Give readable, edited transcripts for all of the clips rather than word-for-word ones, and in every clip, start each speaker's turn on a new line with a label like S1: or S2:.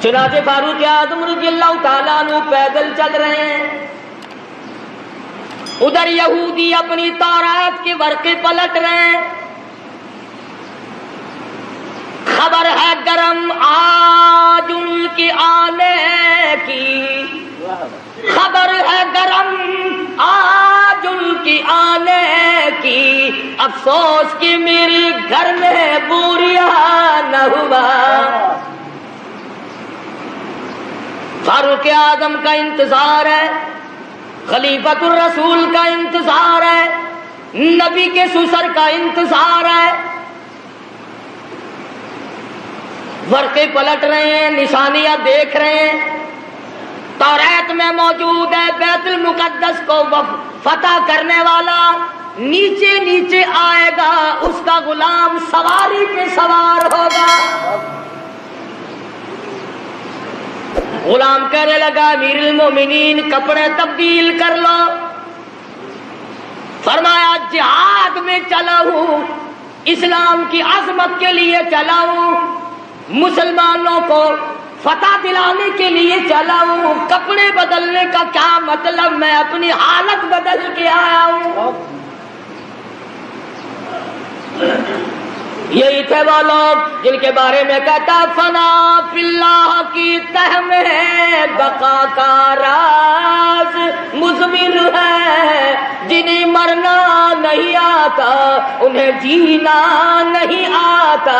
S1: چنانچہ فاروق اعظم رضی اللہ تعالیٰ عنہ پیدل چل رہے ہیں، ادھر یہودی اپنی تورات کے ورقے پلٹ رہے ہیں. خبر ہے گرم آج ان کے آنے کی، خبر ہے گرم آج ان کی آنے کی، افسوس کہ میرے گھر میں بوریا نہ ہوا. فاروق اعظم کا انتظار ہے، خلیفۃ الرسول کا انتظار ہے، نبی کے سسر کا انتظار ہے. ورقے پلٹ رہے ہیں، نشانیاں دیکھ رہے ہیں. تورات میں موجود ہے بیت المقدس کو فتح کرنے والا نیچے نیچے آئے گا، اس کا غلام سواری پہ سوار ہوگا. غلام کہنے لگا امیر المومنین کپڑے تبدیل کر لو. فرمایا جہاد میں چلا ہوں، اسلام کی عظمت کے لیے چلا ہوں، مسلمانوں کو فتح دلانے کے لیے چلا ہوں. کپڑے بدلنے کا کیا مطلب، میں اپنی حالت بدل کے آیا ہوں. یہی تھے وہ لوگ جن کے بارے میں کہتا فنا فی اللہ کی تہ میں بقا کا راز مضمر ہے، جنہیں مرنا نہیں آتا انہیں جینا نہیں آتا.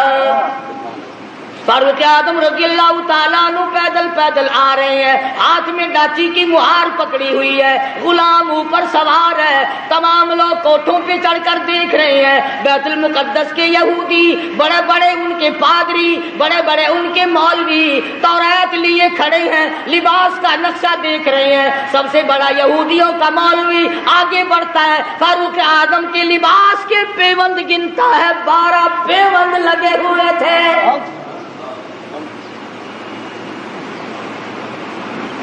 S1: فاروق اعظم رضی اللہ تعالیٰ عنہ پیدل پیدل آ رہے ہیں، ہاتھ میں ڈاچی کی مہار پکڑی ہوئی ہے، غلام اوپر سوار ہے. تمام لوگ کوٹھوں پہ چڑھ کر دیکھ رہے ہیں. بیت المقدس کے یہودی، بڑے بڑے ان کے پادری، بڑے بڑے ان کے مولوی تورات لیے کھڑے ہیں، لباس کا نقشہ دیکھ رہے ہیں. سب سے بڑا یہودیوں کا مولوی آگے بڑھتا ہے، فاروق اعظم کے لباس کے پیوند گنتا ہے. 12 پیوند لگے ہوئے تھے.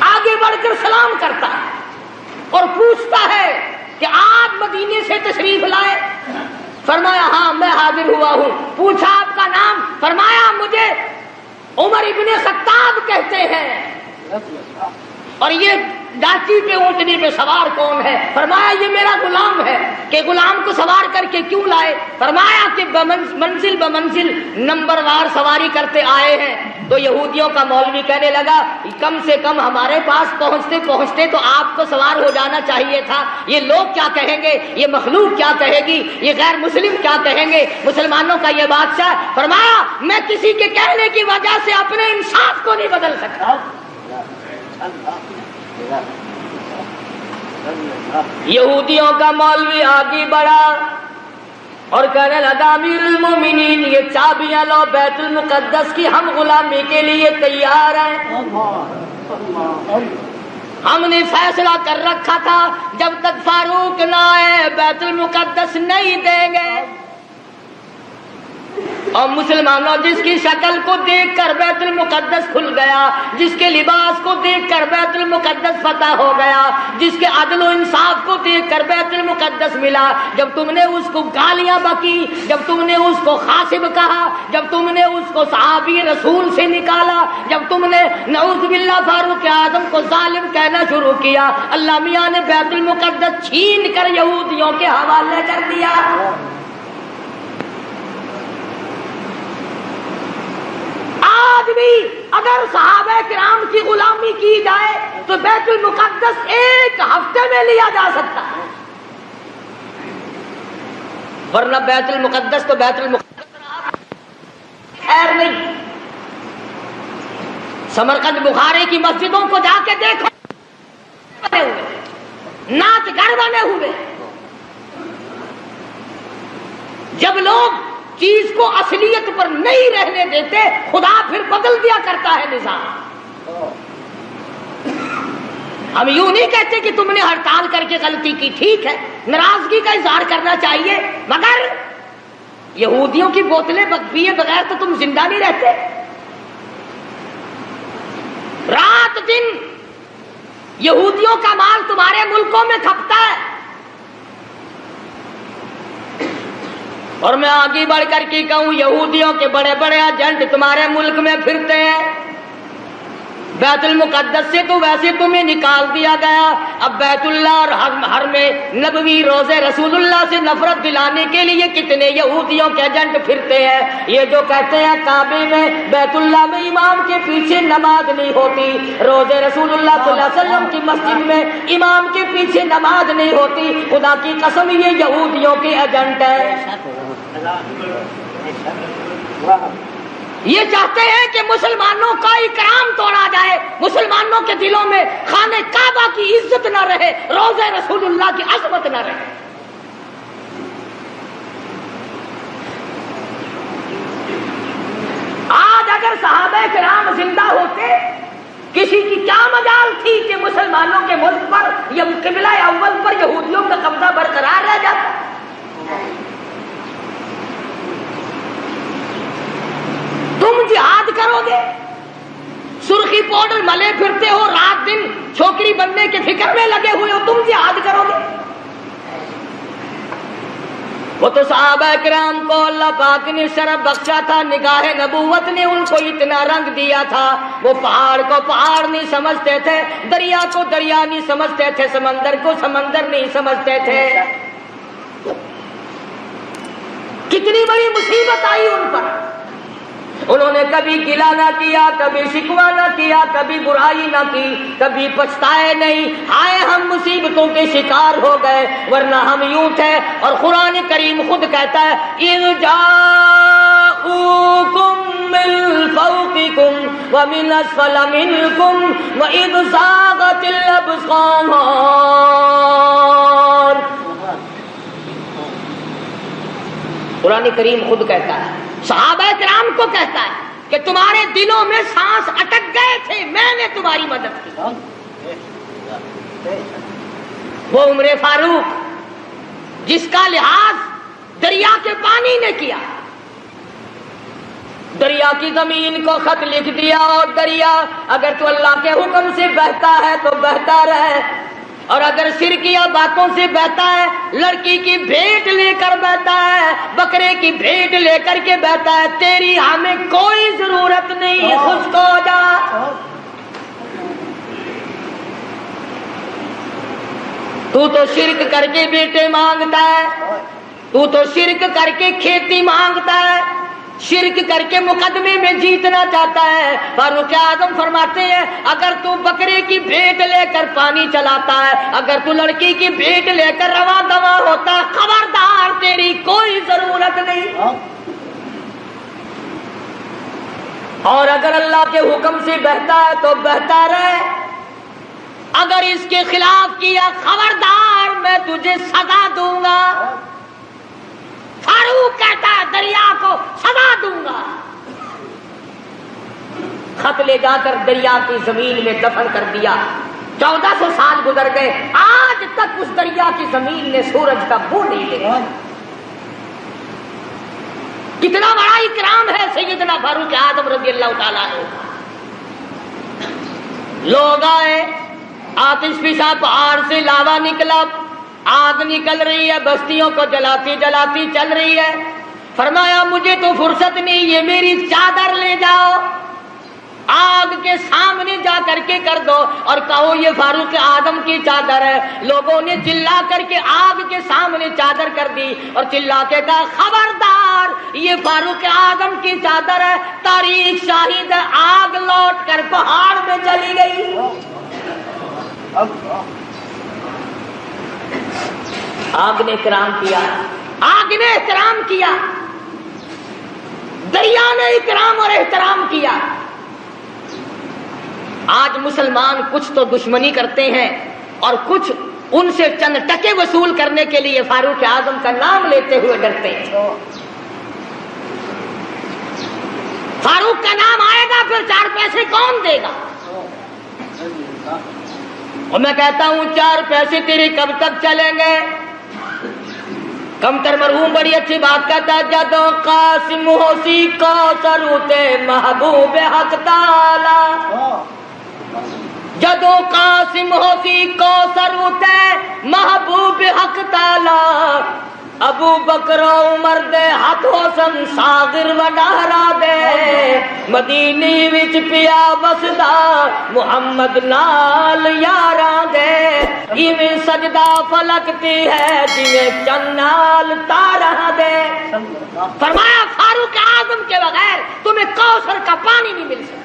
S1: آگے بڑھ کر سلام کرتا ہے اور پوچھتا ہے کہ آپ مدینے سے تشریف لائے؟ فرمایا ہاں میں حاضر ہوا ہوں. پوچھا آپ کا نام؟ فرمایا مجھے عمر ابن خطاب کہتے ہیں. اور یہ ڈاچی پہ اونٹنی پہ سوار کون ہے؟ فرمایا یہ میرا غلام ہے. کہ غلام کو سوار کر کے کیوں لائے؟ فرمایا کہ منزل بمنزل نمبر وار سواری کرتے آئے ہیں. تو یہودیوں کا مولوی کہنے لگا کم سے کم ہمارے پاس پہنچتے پہنچتے تو آپ کو سوار ہو جانا چاہیے تھا. یہ لوگ کیا کہیں گے، یہ مخلوق کیا کہے گی، یہ غیر مسلم کیا کہیں گے، مسلمانوں کا یہ بادشاہ. فرمایا میں کسی کے کہنے کی وجہ سے اپنے انصاف کو نہیں بدل سکتا. یہودیوں کا مولوی آگے بڑھا اور کہنے لگا امیر المومنین یہ چابیاں لو بیت المقدس کی، ہم غلامی کے لیے تیار ہیں. ہم نے فیصلہ کر رکھا تھا جب تک فاروق نہ آئے بیت المقدس نہیں دیں گے. اور مسلمانوں جس کی شکل کو دیکھ کر بیت المقدس کھل گیا، جس کے لباس کو دیکھ کر بیت المقدس فتح ہو گیا، جس کے عدل و انصاف کو دیکھ کر بیت المقدس ملا. جب تم نے اس کو گالیاں بکی، جب تم نے اس کو خاصب کہا، جب تم نے اس کو صحابی رسول سے نکالا، جب تم نے نعوذ باللہ فاروق اعظم کو ظالم کہنا شروع کیا، اللہ میاں نے بیت المقدس چھین کر یہودیوں کے حوالے کر دیا. آج بھی اگر صحابہ کرام کی غلامی کی جائے تو بیت المقدس 1 ہفتے میں لیا جا سکتا ہے، ورنہ بیت المقدس تو بیت المقدس خیر نہیں. سمرقند بخارے کی مسجدوں کو جا کے دیکھو، بنے ہوئے ناچ گھر بنے ہوئے. جب لوگ چیز کو اصلیت پر نہیں رہنے دیتے، خدا پھر بدل دیا کرتا ہے نظام. ہم یوں نہیں کہتے کہ تم نے ہڑتال کر کے غلطی کی، ٹھیک ہے ناراضگی کا اظہار کرنا چاہیے، مگر یہودیوں کی بوتلیں پیے بغیر تو تم زندہ نہیں رہتے. رات دن یہودیوں کا مال تمہارے ملکوں میں کھپتا ہے. اور میں آگے بڑھ کر کے کہوں یہودیوں کے بڑے بڑے ایجنٹ تمہارے ملک میں پھرتے ہیں. بیت المقدس سے تو ویسے تمہیں نکال دیا گیا، اب بیت اللہ اور حرم نبوی روضے رسول اللہ سے نفرت دلانے کے لیے کتنے یہودیوں کے ایجنٹ پھرتے ہیں، یہ جو کہتے ہیں کعبے میں بیت اللہ میں امام کے پیچھے نماز نہیں ہوتی، روضے رسول اللہ صلی اللہ علیہ وسلم کی مسجد میں امام کے پیچھے نماز نہیں ہوتی، خدا کی قسم یہ یہودیوں کے ایجنٹ ہے۔ یہ چاہتے ہیں کہ مسلمانوں کا اکرام توڑا جائے، مسلمانوں کے دلوں میں خانہ کعبہ کی عزت نہ رہے، روضہ رسول اللہ کی عظمت نہ رہے۔ آج اگر صحابہ کرام زندہ ہوتے، کسی کی کیا مجال تھی کہ مسلمانوں کے ملک پر یا قبلہ اول پر یہودیوں کا قبضہ برقرار رہ جاتا۔ تم جہاد کرو گے، سرخی پاؤڈر ملے پھرتے ہو، رات دن چھوکری بننے کے فکر میں لگے ہوئے ہو، تم جہاد کرو گے؟ وہ تو صحابہ کرام کو اللہ پاک نے شرف بخشا تھا، نگاہ نبوت نے ان کو اتنا رنگ دیا تھا، وہ پہاڑ کو پہاڑ نہیں سمجھتے تھے، دریا کو دریا نہیں سمجھتے تھے، سمندر کو سمندر نہیں سمجھتے تھے۔ کتنی بڑی مصیبت آئی ان پر، انہوں نے کبھی گلہ نہ کیا، کبھی شکوہ نہ کیا، کبھی برائی نہ کی، کبھی پچھتائے نہیں، ہائے ہم مصیبتوں کے شکار ہو گئے ورنہ ہم یوں تھے۔ اور قرآن کریم خود کہتا ہے اِذْ جَاءُوكُم مِّن فَوْقِكُمْ وَمِنْ أَسْفَلَ مِنْكُمْ وَإِذْ زَاغَتِ الْأَبْصَارُ۔ قرآن کریم خود کہتا ہے، صحابہ کرام کو کہتا ہے کہ تمہارے دلوں میں سانس اٹک گئے تھے، میں نے تمہاری مدد کی۔ وہ عمر فاروق جس کا لحاظ دریا کے پانی نے کیا، دریا کی زمین کو خط لکھ دیا، اور دریا اگر تو اللہ کے حکم سے بہتا ہے تو بہتا رہے، اور اگر شرکیہ باتوں سے بہتا ہے، لڑکی کی بھیٹ لے کر بہتا ہے، بکرے کی بھیٹ لے کر کے بہتا ہے، تیری ہمیں کوئی ضرورت نہیں، خشک ہو جا۔ تو شرک کر کے بیٹے مانگتا ہے، تو شرک کر کے کھیتی مانگتا ہے، شرک کر کے مقدمے میں جیتنا چاہتا ہے۔ فاروق اعظم فرماتے ہیں اگر تو بکرے کی بھیٹ لے کر پانی چلاتا ہے، اگر تو لڑکی کی بھیٹ لے کر رواں دواں ہوتا ہے، خبردار تیری کوئی ضرورت نہیں۔ اور اگر اللہ کے حکم سے بہتا ہے تو بہتا رہے، اگر اس کے خلاف کیا خبردار میں تجھے سزا دوں گا۔ فاروق کہتا ہے دریا کو سزا دوں گا۔ خط لے جا کر دریا کی زمین میں دفن کر دیا، 1400 سال گزر گئے، آج تک اس دریا کی زمین نے سورج کا بو نہیں لیا۔ کتنا بڑا اکرام ہے سیدنا فاروق اعظم رضی اللہ تعالیٰ عنہ۔ لوگ آئے، آتش فشاں پہاڑ سے لاوا نکلا، آگ نکل رہی ہے، بستیوں کو جلاتی جلاتی چل رہی ہے۔ فرمایا مجھے تو فرصت نہیں، یہ میری چادر لے جاؤ، آگ کے سامنے جا کر کے کر دو اور کہو یہ فاروق اعظم کی چادر ہے۔ لوگوں نے چلا کر کے آگ کے سامنے چادر کر دی اور چلا کے کہا خبردار یہ فاروق اعظم کی چادر ہے، تاریخ شاہد ہے۔ آگ لوٹ کر پہاڑ میں چلی گئی۔ آگ نے اکرام کیا، آگ نے احترام کیا، دریا نے اکرام اور احترام کیا۔ آج مسلمان کچھ تو دشمنی کرتے ہیں اور کچھ ان سے چند ٹکے وصول کرنے کے لیے فاروق اعظم کا نام لیتے ہوئے ڈرتے ہیں۔ فاروق کا نام آئے گا پھر 4 پیسے کون دے گا؟ اور میں کہتا ہوں 4 پیسے تیرے کب تک چلیں گے؟ کمتر مرحوم بڑی اچھی بات کہتا ہے، جدو قاسم ہوسی کو سروتے محبوب حق تعالی، جدو قاسم ہوسی کو سروتے محبوب حق تعالی، ابو بکر عمر دے ہاتھوں سن ساغر وڈارا دے مدینے وچ پیا بسدا محمد نال یاراں دے ایویں سجدہ فلک تے ہے جویں چن نال تاراں دے. فرمایا فاروق اعظم کے بغیر تمہیں کوثر کا پانی نہیں مل سکتا.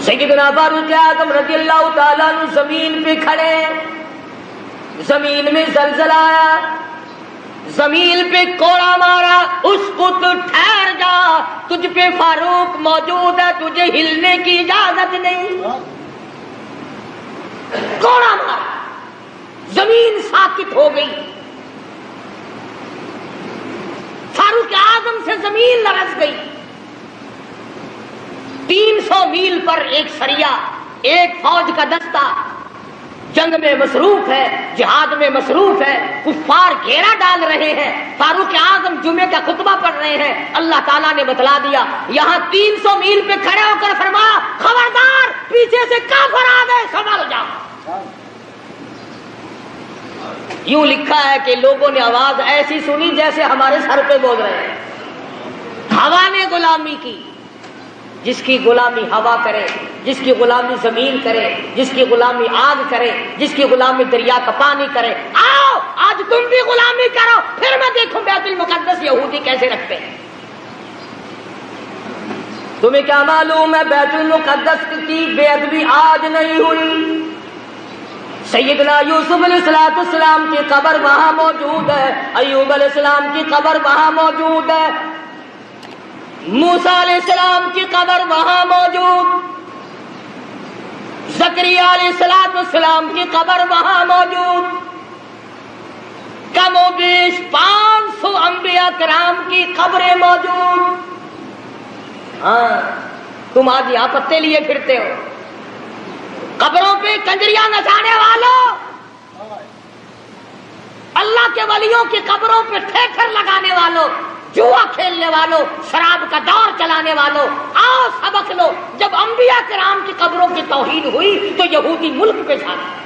S1: سیدنا فاروق اعظم رضی اللہ تعالیٰ عنہ زمین پہ کھڑے, زمین میں زلزلہ آیا, زمین پہ کوڑا مارا, اس پت ٹھہر جا, تجھ پہ فاروق موجود ہے, تجھے ہلنے کی اجازت نہیں. کوڑا مارا, زمین ساکت ہو گئی. فاروق اعظم سے زمین لرز گئی. 300 میل پر ایک سریا, ایک فوج کا دستہ جنگ میں مصروف ہے, جہاد میں مصروف ہے, کفار گھیرا ڈال رہے ہیں. فاروق اعظم جمعے کا خطبہ پڑھ رہے ہیں. اللہ تعالیٰ نے بتلا دیا, یہاں 300 میل پہ کھڑے ہو کر فرمایا خبردار پیچھے سے کافر آ گئے, سنبھل جاؤ. یوں لکھا ہے کہ لوگوں نے آواز ایسی سنی جیسے ہمارے سر پہ بول رہے ہیں. ہوا نے غلامی کی, جس کی غلامی ہوا کرے, جس کی غلامی زمین کرے, جس کی غلامی آگ کرے, جس کی غلامی دریا کا پانی کرے. آؤ آج تم بھی غلامی کرو, پھر میں دیکھوں بیت المقدس یہودی کیسے رکھتے ہیں. تمہیں کیا معلوم ہے بیت المقدس کی بے ادبی آج نہیں ہوئی. سیدنا یوسف علیہ السلام کی قبر وہاں موجود ہے, ایوب علیہ السلام کی قبر وہاں موجود ہے, موسیٰ علیہ السلام کی قبر وہاں موجود, زکریا علیہ السلام کی قبر وہاں موجود, کم و بیش 500 انبیاء کرام کی قبریں موجود. ہاں تم آج یہاں پتے لیے پھرتے ہو, قبروں پہ کنجریاں نچانے والوں, اللہ کے ولیوں کی قبروں پہ ٹھیٹر لگانے والوں, جوا کھیلنے والوں, شراب کا دور چلانے والوں, آؤ سبق لو. جب انبیاء کرام کی قبروں کی توہین ہوئی تو یہودی ملک پہ چھا گئے.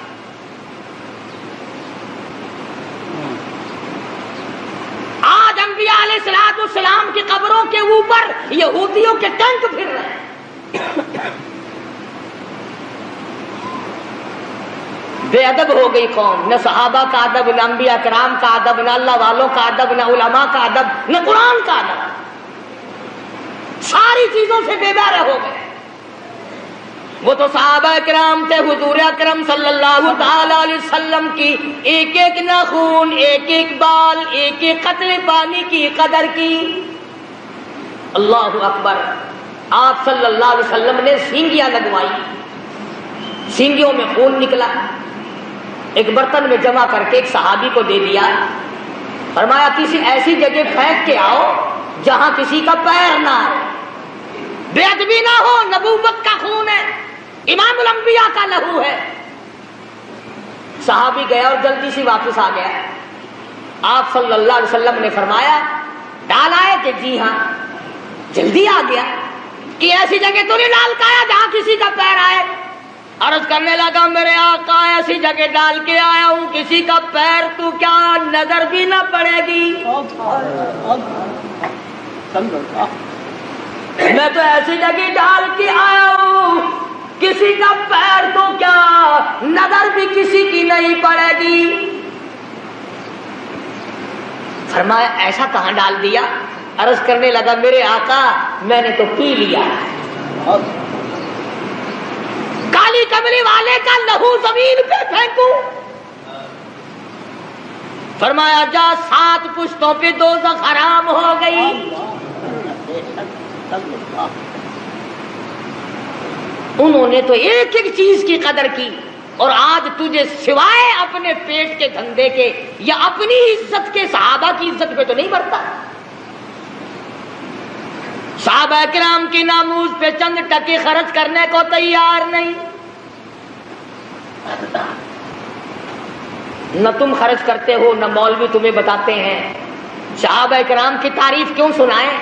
S1: آج انبیاء علیہ السلام کی قبروں کے اوپر یہودیوں کے ٹینک پھر رہے ہیں. بے ادب ہو گئی قوم, نہ صحابہ کا ادب, نہ انبیاء کرام کا ادب, نہ اللہ والوں کا ادب, نہ علماء کا ادب, نہ قرآن کا ادب. ساری چیزوں سے بے بہرے ہو گئے. وہ تو صحابہ کرام تھے, حضور اکرم صلی اللہ تعالی علیہ وسلم کی ایک ایک ناخون, ایک ایک بال, ایک ایک قطرے پانی کی قدر کی. اللہ اکبر. آپ صلی اللہ علیہ وسلم نے سینگیاں لگوائی, سینگیوں میں خون نکلا, ایک برتن میں جمع کر کے ایک صحابی کو دے دیا. فرمایا کسی ایسی جگہ پھینک کے آؤ جہاں کسی کا پیر نہ ہو, بے ادبی نہ ہو, نبوت کا خون ہے, امام الانبیاء کا لہو ہے. صحابی گیا اور جلدی سے واپس آ گیا. آپ صلی اللہ علیہ وسلم نے فرمایا ڈال آئے کہ جی ہاں, جلدی آ گیا کہ ایسی جگہ تو نہیں ڈال کے آیا جہاں کسی کا پیر آئے. عرض کرنے لگا میرے آقا ایسی جگہ ڈال کے آیا ہوں کسی کا پیر تو کیا نظر بھی نہ پڑے گی. میں تو ایسی جگہ ڈال کے آیا ہوں کسی کا پیر تو کیا نظر بھی کسی کی نہیں پڑے گی. فرمایا ایسا کہاں ڈال دیا. عرض کرنے لگا میرے آقا میں نے تو پی لیا, کالی کملی والے کا لہو زمین پہ پھینکوں. فرمایا جا 7 پشتوں پہ دوزخ حرام ہو گئی. انہوں نے تو ایک ایک چیز کی قدر کی, اور آج تجھے سوائے اپنے پیٹ کے دھندے کے یا اپنی عزت کے صحابہ کی عزت پہ تو نہیں بڑھتا. صحابہ کرام کی ناموز پہ چند ٹکے خرچ کرنے کو تیار نہیں. نہ تم خرچ کرتے ہو, نہ مولوی تمہیں بتاتے ہیں. صحابہ کرام کی تعریف کیوں سنائیں؟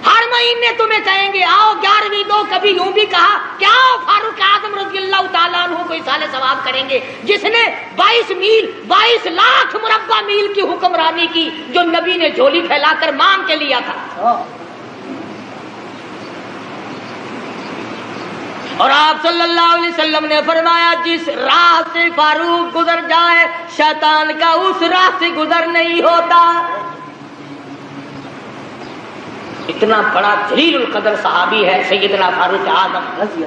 S1: ہر مہینے تمہیں کہیں گے آؤ 11ویں دو، کبھی یوں بھی کہا کہ آؤ فاروق اعظم رضی اللہ تعالیٰ عنہ کو ایصال ثواب کریں گے، جس نے 22 لاکھ مربع میل کی حکمرانی کی، جو نبی نے جھولی پھیلا کر مانگ کے لیا تھا۔ اور آپ صلی اللہ علیہ وسلم نے فرمایا جس راہ سے فاروق گزر جائے شیطان کا اس راہ سے گزر نہیں ہوتا۔ اتنا بڑا جلیل القدر صحابی ہے سیدنا فاروق اعظم،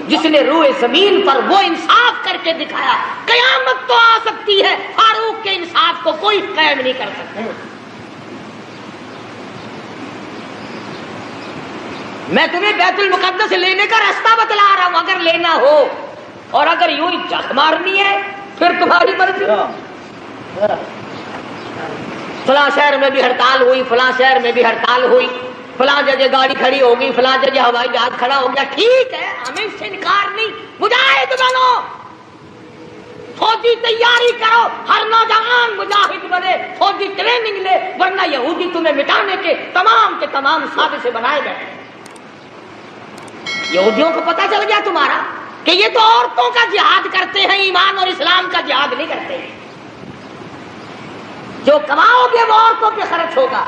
S1: جس نے روئے زمین پر وہ انصاف کر کے دکھایا۔ قیامت تو آ سکتی ہے، فاروق کے انصاف کو کوئی قائم نہیں کر سکتا۔ میں تمہیں بیت المقدس لینے کا راستہ بتلا رہا ہوں، اگر لینا ہو، اور اگر یوں ہی جھک مارنی ہے پھر تمہاری مرضی۔ فلاں شہر میں بھی ہڑتال ہوئی، فلاں شہر میں بھی ہڑتال ہوئی، فلاں جگہ گاڑی کھڑی ہوگی، فلاں جگہ ہوائی جہاز کھڑا ہو گیا، ٹھیک ہے، ہمیں اس سے انکار نہیں، مجاہد بنو، فوجی تیاری کرو، ہر نوجوان مجاہد بنے، فوجی ٹریننگ لے، ورنہ یہودی تمہیں مٹانے کے تمام سازشیں سے بنائے گئے۔ یہودیوں کو پتہ چل گیا تمہارا کہ یہ تو عورتوں کا جہاد کرتے ہیں، ایمان اور اسلام کا جہاد نہیں کرتے ہیں۔ جو کماؤ گے وہ عورتوں پہ خرچ ہوگا،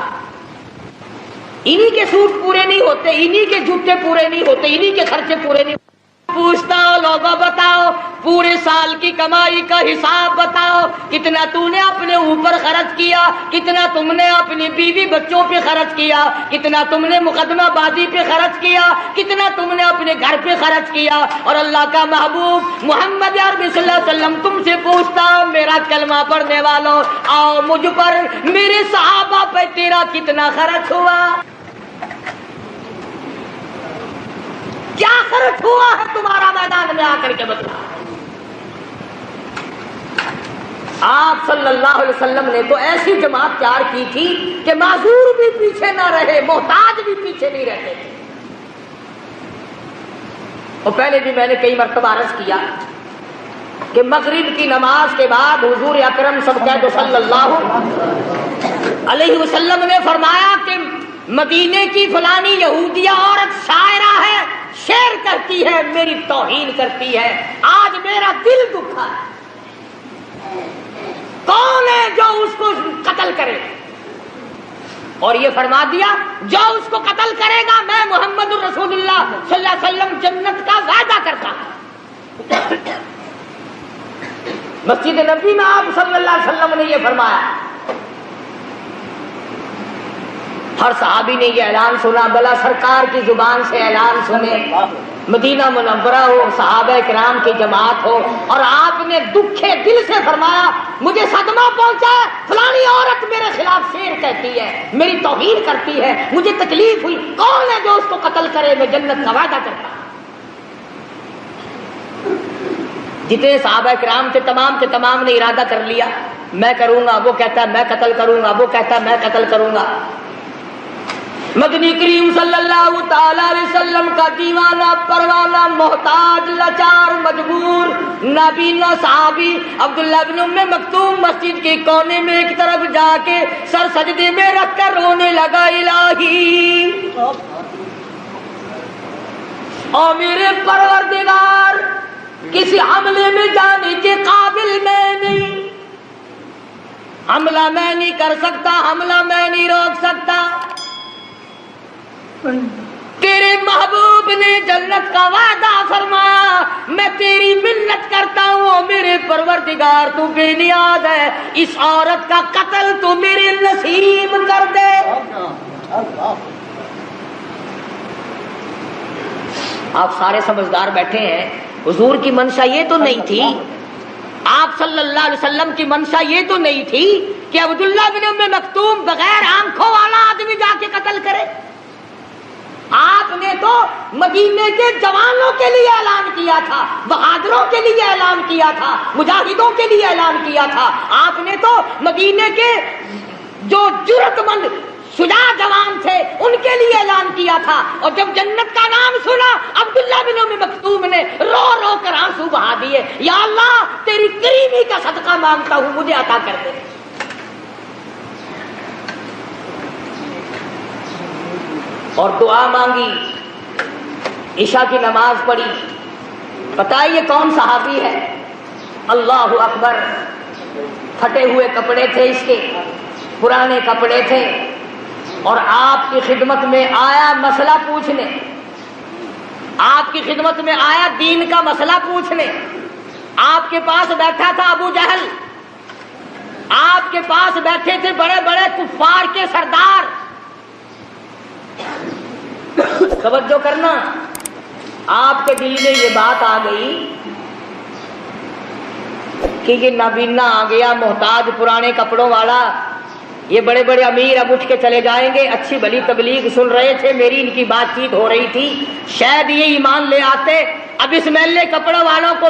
S1: انہی کے سوٹ پورے نہیں ہوتے، انہی کے جوتے پورے نہیں ہوتے، انہی کے خرچے پورے نہیں ہوتے۔ پوچھتا ہو لوگوں بتاؤ پورے سال کی کمائی کا حساب بتاؤ، کتنا تو نے اپنے اوپر خرچ کیا، کتنا تم نے اپنی بیوی بچوں پہ خرچ کیا، کتنا تم نے مقدمہ بازی پہ خرچ کیا، کتنا تم نے اپنے گھر پہ خرچ کیا۔ اور اللہ کا محبوب محمد عربی صلی اللہ علیہ وسلم تم سے پوچھتا ہوں میرا کلمہ پڑھنے والوں، آؤ مجھ پر میرے صحابہ پہ تیرا کتنا خرچ ہوا، کیا خرچ ہوا ہے تمہارا میدان میں آ کر کے بتلا۔ آپ صلی اللہ علیہ وسلم نے تو ایسی جماعت تیار کی تھی کہ معذور بھی پیچھے نہ رہے، محتاج بھی پیچھے نہیں رہتے تھے۔ اور پہلے بھی میں نے کئی مرتبہ عرض کیا کہ مغرب کی نماز کے بعد حضور اکرم صلی اللہ علیہ وسلم نے فرمایا کہ مدینے کی فلانی یہودیہ عورت شاعرہ ہے، شعر کرتی ہے، میری توہین کرتی ہے، آج میرا دل دکھا ہے، کون ہے جو اس کو قتل کرے؟ اور یہ فرما دیا جو اس کو قتل کرے گا میں محمد الرسول اللہ صلی اللہ علیہ وسلم جنت کا وعدہ کرتا ہوں۔ مسجد نبی میں آپ صلی اللہ علیہ وسلم نے یہ فرمایا، ہر صحابی نے یہ اعلان سنا، بلا سرکار کی زبان سے اعلان سنے، مدینہ منورہ ہو، صحابہ کرام کی جماعت ہو، اور آپ نے دکھے دل سے فرمایا مجھے صدمہ پہنچا، فلانی عورت میرے خلاف شعر کہتی ہے، میری توہین کرتی ہے، مجھے تکلیف ہوئی، کون ہے جو اس کو قتل کرے؟ میں جنت کا وعدہ کرتا ہوں۔ جتنے صحابہ کرام تھے تمام کے تمام نے ارادہ کر لیا، میں کروں گا، وہ کہتا ہے میں قتل کروں گا، وہ کہتا ہے میں قتل کروں گا۔ مدنی کریم صلی اللہ تعالی علیہ وسلم کا دیوانہ پروانہ محتاج لاچار مجبور نابینا صحابی عبداللہ بن ام مکتوم مسجد کے کونے میں ایک طرف جا کے سر سجدے میں رکھ کر رونے لگا، الہی اور میرے پروردگار کسی حملے میں جانے کے قابل میں نہیں، حملہ میں نہیں کر سکتا، حملہ میں نہیں روک سکتا، تیرے محبوب نے جنت کا وعدہ فرمایا، میں تیری منت کرتا ہوں میرے پروردگار تو بے نیاز ہے، اس عورت کا قتل تو میرے نصیب کر دے۔ آپ سارے سمجھدار بیٹھے ہیں، حضور کی منشا یہ تو نہیں تھی، آپ صلی اللہ علیہ وسلم کی منشا یہ تو نہیں تھی کہ عبداللہ بن ام مکتوم بغیر آنکھوں والا آدمی جا کے قتل کرے۔ آپ نے تو مدینے کے جوانوں کے لیے اعلان کیا تھا، بہادروں کے لیے اعلان کیا تھا، مجاہدوں کے لیے اعلان کیا تھا، آپ نے تو مدینے کے جو جرأت مند شجاع جوان تھے ان کے لیے اعلان کیا تھا۔ اور جب جنت کا نام سنا عبداللہ بن ام مکتوم نے رو رو کر آنسو بہا دیے، یا اللہ تیری کریمی کا صدقہ مانگتا ہوں مجھے عطا کر دے۔ اور دعا مانگی، عشاء کی نماز پڑھی. پتہ ہے یہ کون صحابی ہے؟ اللہ اکبر. پھٹے ہوئے کپڑے تھے اس کے، پرانے کپڑے تھے، اور آپ کی خدمت میں آیا مسئلہ پوچھنے، آپ کی خدمت میں آیا دین کا مسئلہ پوچھنے. آپ کے پاس بیٹھا تھا ابو جہل، آپ کے پاس بیٹھے تھے بڑے بڑے کفار کے سردار. توجہ کرنا، آپ کے دل میں یہ بات آ گئی کہ یہ نابینا آ گیا، محتاج پرانے کپڑوں والا، یہ بڑے بڑے امیر اب اٹھ کے چلے جائیں گے. اچھی بھلی تبلیغ سن رہے تھے، میری ان کی بات چیت ہو رہی تھی، شاید یہ ایمان لے آتے. اب اس میلے کپڑوں والوں کو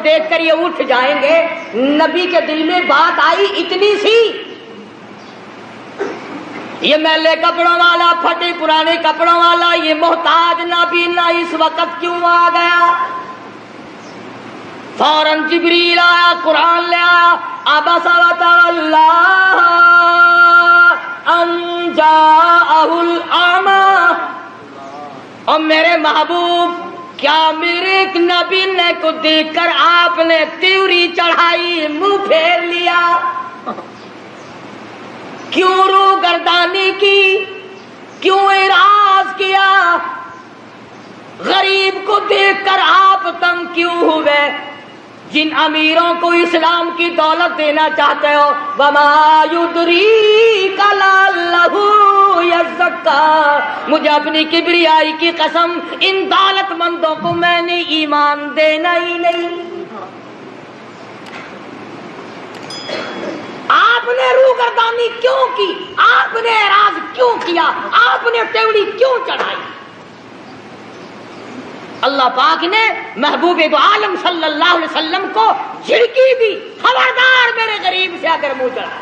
S1: دیکھ کر یہ اٹھ جائیں گے. نبی کے دل میں بات آئی اتنی سی، یہ میلے کپڑوں والا، پھٹے پرانے کپڑوں والا، یہ محتاج نابینا اس وقت کیوں آ گیا؟ فوراً جبریل آیا، قرآن لے آیا. عبس وتولی ان جاءہ الاعمی. اور میرے محبوب، کیا میرے ایک نابینے کو دیکھ کر آپ نے تیوری چڑھائی، منہ پھیر لیا؟ کیوں روح گردانی کی، کیوں اعراض کیا؟ غریب کو دیکھ کر آپ تنگ کیوں ہوئے؟ جن امیروں کو اسلام کی دولت دینا چاہتے ہو، وما یدریک لعلہ یزکی. مجھے اپنی کبریائی کی قسم، ان دولت مندوں کو میں نے ایمان دینا ہی نہیں. آپ نے روح گردانی کیوں کی؟ آپ نے اعراض کیوں کیا؟ آپ نے تیوڑی کیوں چڑھائی؟ اللہ پاک نے محبوب دو عالم صلی اللہ علیہ وسلم کو جھڑکی دی، خبردار میرے غریب سے آ کر منہ چڑھا.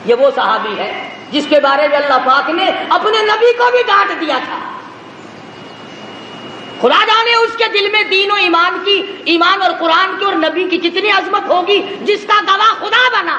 S1: یہ وہ صحابی ہے جس کے بارے میں اللہ پاک نے اپنے نبی کو بھی ڈانٹ دیا تھا. خدا جانے اس کے دل میں دین و ایمان اور قرآن کی اور نبی کی جتنی عظمت ہوگی، جس کا گواہ خدا بنا.